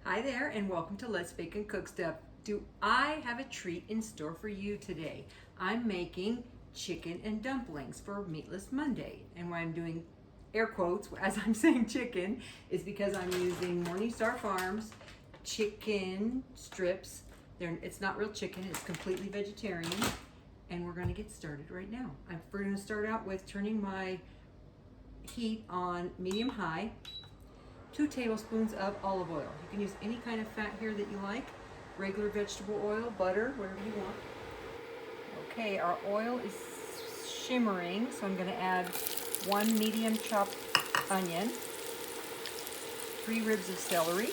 Hi there, and welcome to Let's Bake and Cook Stuff. Do I have a treat in store for you today? I'm making chicken and dumplings for Meatless Monday. And why I'm doing air quotes as I'm saying chicken is because I'm using Morningstar Farms chicken strips. It's not real chicken, it's completely vegetarian. And we're gonna get started right now. We're gonna start out with turning my heat on medium-high. 2 tablespoons of olive oil. You can use any kind of fat here that you like. Regular vegetable oil, butter, whatever you want. Okay, our oil is shimmering, so I'm gonna add 1 medium chopped onion, 3 ribs of celery,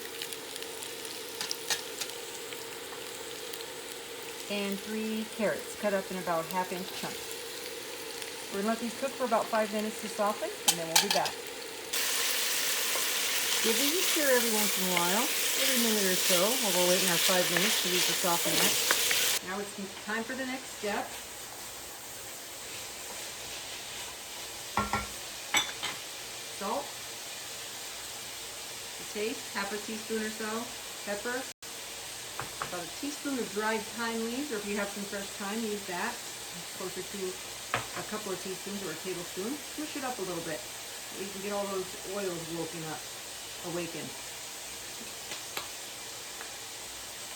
and 3 carrots cut up in about 1/2-inch chunks. We're gonna let these cook for about 5 minutes to soften, and then we'll be back. Give these a stir every once in a while, every minute or so, while we're waiting our 5 minutes for these to soften up. Now it's time for the next step. Salt to taste, 1/2 teaspoon or so. Pepper, about 1 teaspoon of dried thyme leaves, or if you have some fresh thyme, use that. Closer to a couple of teaspoons or a tablespoon. Swish it up a little bit so you can get all those oils awakened.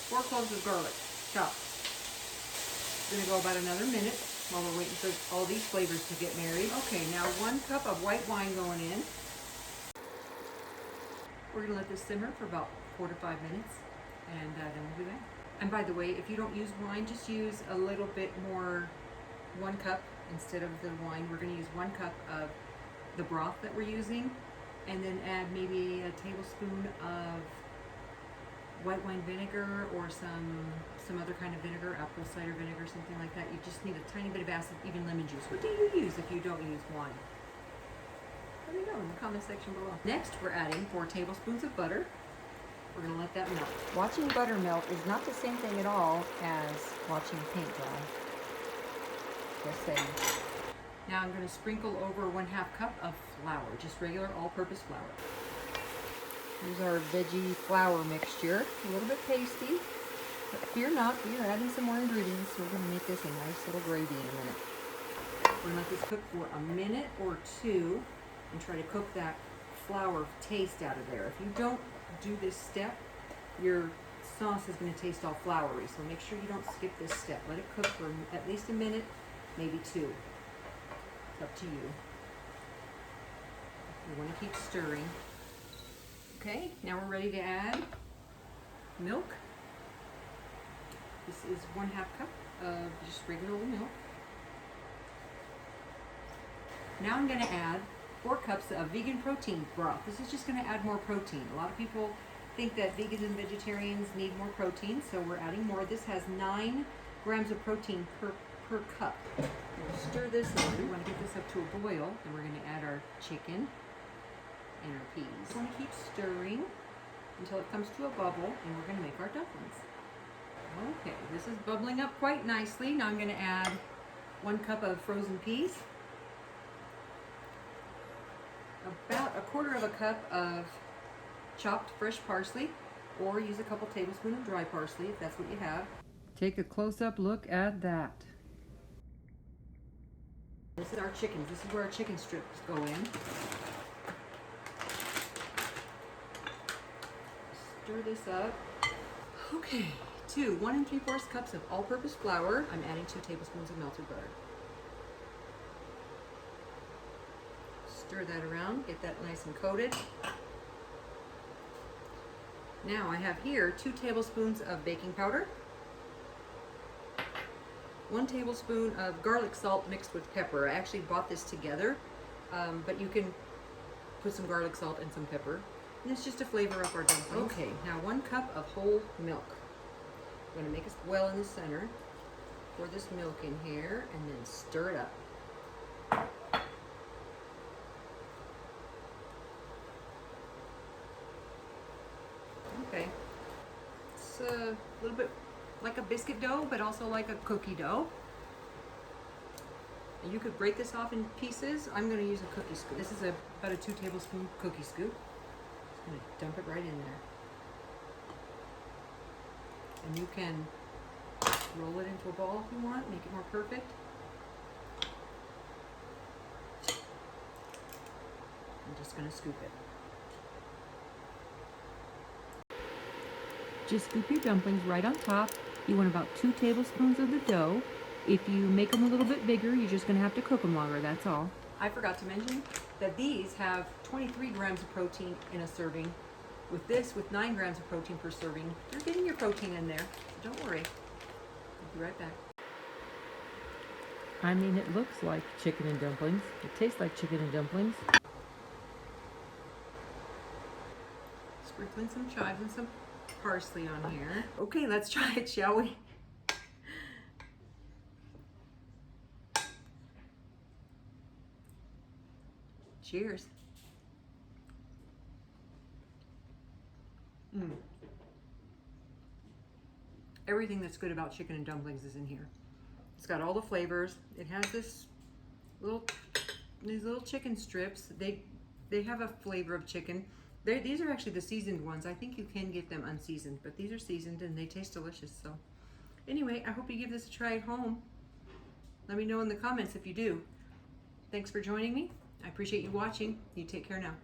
4 cloves of garlic, chopped. It's going to go about another minute while we're waiting for all these flavors to get married. Okay, now 1 cup of white wine going in. We're going to let this simmer for about 4 to 5 minutes, and then we'll be back. And by the way, if you don't use wine, just use a little bit more, 1 cup instead of the wine. We're going to use 1 cup of the broth that we're using, and then add maybe a tablespoon of white wine vinegar or some other kind of vinegar, apple cider vinegar, something like that. You just need a tiny bit of acid, even lemon juice. What do you use if you don't use wine? Let me know in the comment section below. Next, we're adding 4 tablespoons of butter. We're going to let that melt. Watching butter melt is not the same thing at all as watching paint dry. Just saying. Now I'm going to sprinkle over 1/2 cup of flour, just regular all-purpose flour. Here's our veggie flour mixture, a little bit pasty, but fear not, we are adding some more ingredients, so we're going to make this a nice little gravy in a minute. We're going to let this cook for a minute or 2 and try to cook that flour taste out of there. If you don't do this step, your sauce is going to taste all floury, so make sure you don't skip this step. Let it cook for at least a minute, maybe 2. Up to you. You want to keep stirring. Okay, now we're ready to add milk. This is 1/2 cup of just regular old milk. Now I'm going to add 4 cups of vegan protein broth. This is just going to add more protein. A lot of people think that vegans and vegetarians need more protein, so we're adding more. This has 9 grams of protein per cup. We'll stir this in. We want to get this up to a boil, and we're going to add our chicken and our peas. We want to keep stirring until it comes to a bubble, and we're going to make our dumplings. Okay, this is bubbling up quite nicely. Now I'm going to add 1 cup of frozen peas, about 1/4 cup of chopped fresh parsley, or use a couple tablespoons of dry parsley if that's what you have. Take a close-up look at that. This is our chickens. This is where our chicken strips go in. Stir this up. Okay, 1 3/4 cups of all-purpose flour. I'm adding 2 tablespoons of melted butter. Stir that around, get that nice and coated. Now I have here 2 tablespoons of baking powder, 1 tablespoon of garlic salt mixed with pepper. I actually bought this together, but you can put some garlic salt and some pepper. And it's just to flavor up our dumplings. Okay, now 1 cup of whole milk. I'm going to make a well in the center. Pour this milk in here and then stir it up. Okay, it's a little bit like a biscuit dough, but also like a cookie dough. And you could break this off in pieces. I'm going to use a cookie scoop. This is about a 2 tablespoon cookie scoop. Just going to dump it right in there. And you can roll it into a ball if you want, make it more perfect. I'm just going to scoop it. Just scoop your dumplings right on top. You want about 2 tablespoons of the dough. If you make them a little bit bigger, you're just going to have to cook them longer, that's all. I forgot to mention that these have 23 grams of protein in a serving. With this, with 9 grams of protein per serving, you're getting your protein in there. So don't worry. I'll be right back. I mean, it looks like chicken and dumplings. It tastes like chicken and dumplings. Sprinkling some chives and some parsley on here. Okay, let's try it, shall we? Cheers. Everything that's good about chicken and dumplings is in here. It's got all the flavors. It has these little chicken strips. They have a flavor of chicken. These are actually the seasoned ones. I think you can get them unseasoned, but these are seasoned and they taste delicious. So anyway, I hope you give this a try at home. Let me know in the comments if you do. Thanks for joining me. I appreciate you watching. You take care now.